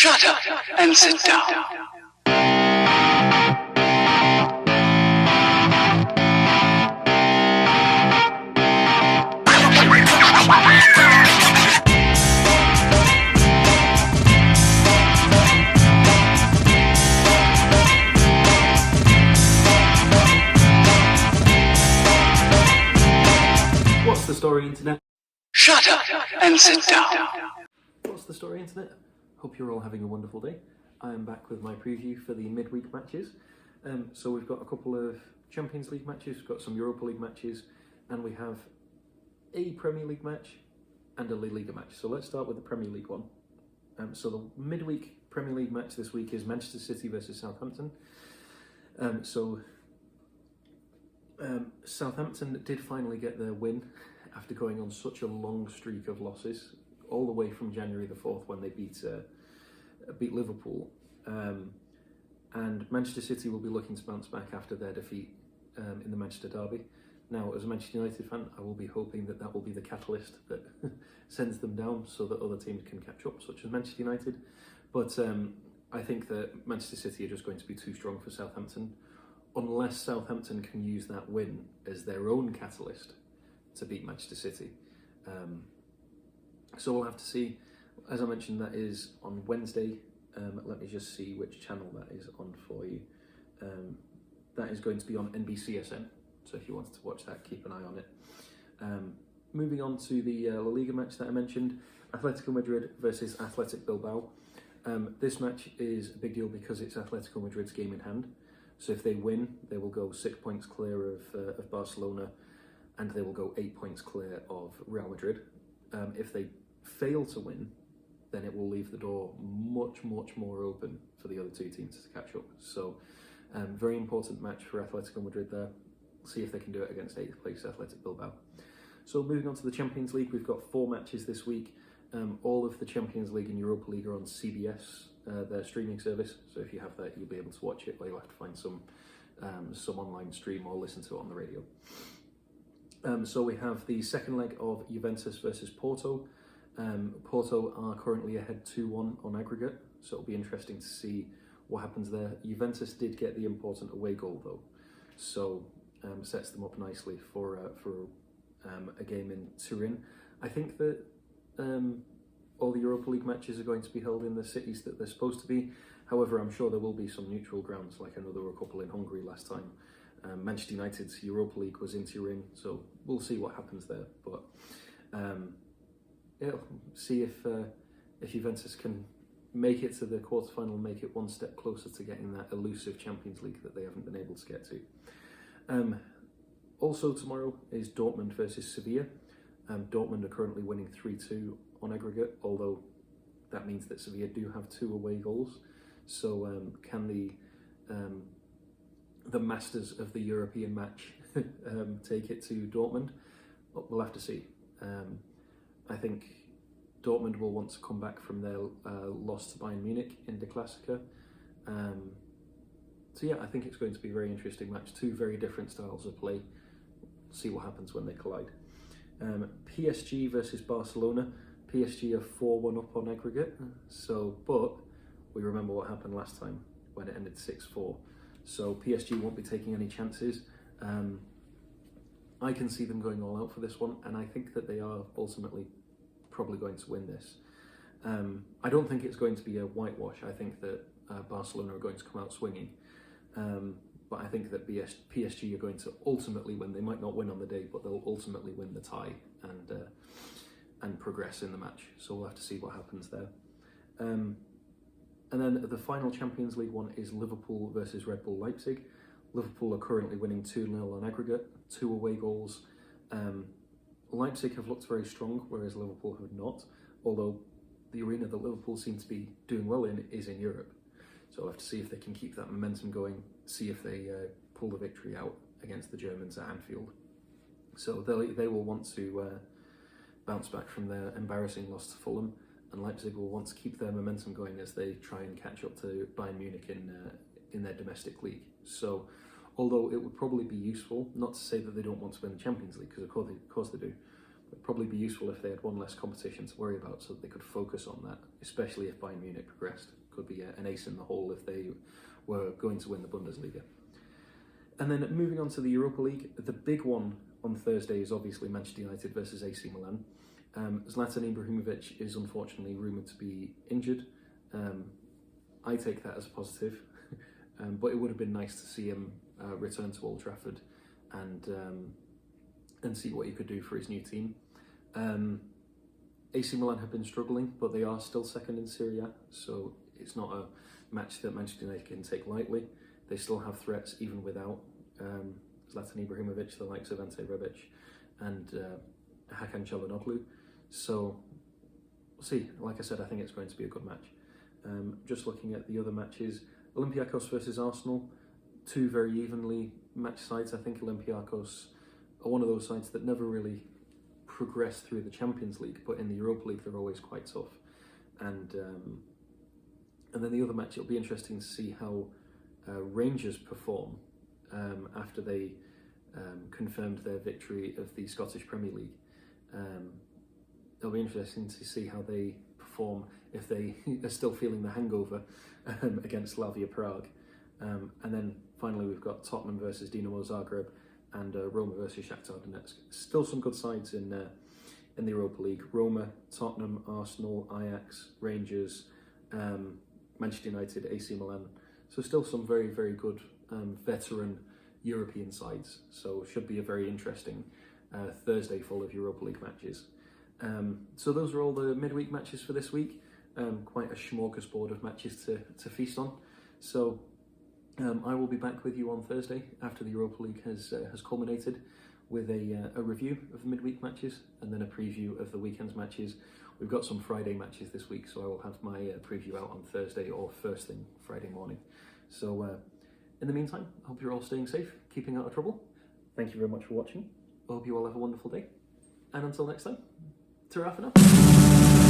Shut up and sit down. What's the story, Internet? Shut up and sit down. What's the story, Internet? Hope you're all having a wonderful day. I am back with my preview for the midweek matches. So we've got a couple of Champions League matches, we've got some Europa League matches, and we have a Premier League match and a La Liga match. So let's start with the Premier League one. So the midweek Premier League match this week is Manchester City versus Southampton. Southampton did finally get their win after going on such a long streak of losses, all the way from January the 4th when they beat Liverpool. And Manchester City will be looking to bounce back after their defeat in the Manchester derby. Now, as a Manchester United fan, I will be hoping that that will be the catalyst that sends them down so that other teams can catch up, such as Manchester United. But I think that Manchester City are just going to be too strong for Southampton, unless Southampton can use that win as their own catalyst to beat Manchester City. So we'll have to see. As I mentioned, that is on Wednesday. Let me just see which channel that is on for you. That is going to be on NBCSN. So if you wanted to watch that, keep an eye on it. Moving on to the La Liga match that I mentioned, Atletico Madrid versus Athletic Bilbao. This match is a big deal because it's Atletico Madrid's game in hand. So if they win, they will go 6 points clear of Barcelona, and they will go 8 points clear of Real Madrid. If they fail to win, then it will leave the door much more open for the other two teams to catch up. So very important match for Atletico Madrid there. See if they can do it against 8th place Athletic Bilbao. So moving on to the Champions League, we've got 4 matches this week. All of the Champions League and Europa League are on CBS, their streaming service. So if you have that, you'll be able to watch it, or you'll have to find some online stream or listen to it on the radio. So we have the second leg of Juventus versus Porto. Porto are currently ahead 2-1 on aggregate, so it'll be interesting to see what happens there. Juventus did get the important away goal though, so sets them up nicely for a game in Turin. I think that all the Europa League matches are going to be held in the cities that they're supposed to be. However, I'm sure there will be some neutral grounds, like there were a couple in Hungary last time. Manchester United's Europa League was in Turin, so we'll see what happens there. But yeah, see if Juventus can make it to the quarterfinal, make it one step closer to getting that elusive Champions League that they haven't been able to get to. Also tomorrow is Dortmund versus Sevilla. Dortmund are currently winning 3-2 on aggregate, although that means that Sevilla do have 2 away goals. So can the masters of the European match take it to Dortmund? We'll have to see. I think Dortmund will want to come back from their loss to Bayern Munich in the Klassiker. So yeah, I think it's going to be a very interesting match. 2 very different styles of play. See what happens when they collide. PSG versus Barcelona. PSG are 4-1 up on aggregate. But we remember what happened last time when it ended 6-4. So PSG won't be taking any chances. I can see them going all out for this one, and I think that they are ultimately probably going to win this. I don't think it's going to be a whitewash. I think that Barcelona are going to come out swinging. But I think that PSG are going to ultimately win. They might not win on the day, but they'll ultimately win the tie and progress in the match. So we'll have to see what happens there. And then the final Champions League one is Liverpool versus Red Bull Leipzig. Liverpool are currently winning 2-0 on aggregate, 2 away goals. Leipzig have looked very strong, whereas Liverpool have not, although the arena that Liverpool seem to be doing well in is in Europe. So we'll have to see if they can keep that momentum going, see if they pull the victory out against the Germans at Anfield. So they will want to bounce back from their embarrassing loss to Fulham, and Leipzig will want to keep their momentum going as they try and catch up to Bayern Munich in their domestic league. So although it would probably be useful, not to say that they don't want to win the Champions League, because of course they do, It'd probably be useful if they had one less competition to worry about so that they could focus on that, especially if Bayern Munich progressed. Could be an ace in the hole if they were going to win the Bundesliga. And then moving on to the Europa League, the big one on Thursday is obviously Manchester United versus AC Milan. Zlatan Ibrahimovic is unfortunately rumoured to be injured. I take that as a positive, but it would have been nice to see him return to Old Trafford and see what he could do for his new team. AC Milan have been struggling, but they are still second in Serie A, so it's not a match that Manchester United can take lightly. They still have threats even without Zlatan Ibrahimovic, the likes of Ante Rebic and Hakan Çalhanoğlu. So we'll see. Like I said, I think it's going to be a good match. Just looking at the other matches, Olympiacos versus Arsenal, two very evenly matched sides. I think Olympiacos are one of those sides that never really progress through the Champions League, but in the Europa League they're always quite tough. And then the other match, it'll be interesting to see how Rangers perform after they confirmed their victory of the Scottish Premier League. It'll be interesting to see how they perform if they are still feeling the hangover against Slavia Prague. And then finally we've got Tottenham versus Dinamo Zagreb and Roma versus Shakhtar Donetsk. Still some good sides in the Europa League. Roma, Tottenham, Arsenal, Ajax, Rangers, Manchester United, AC Milan. So still some very, very good veteran European sides. So should be a very interesting Thursday full of Europa League matches. So those are all the midweek matches for this week. Quite a smorgasbord of matches to feast on. So I will be back with you on Thursday after the Europa League has culminated with a review of the midweek matches and then a preview of the weekend's matches. We've got some Friday matches this week, so I will have my preview out on Thursday or first thing Friday morning. So in the meantime, I hope you're all staying safe, keeping out of trouble. Thank you very much for watching. I hope you all have a wonderful day. And until next time, ta-ra for now.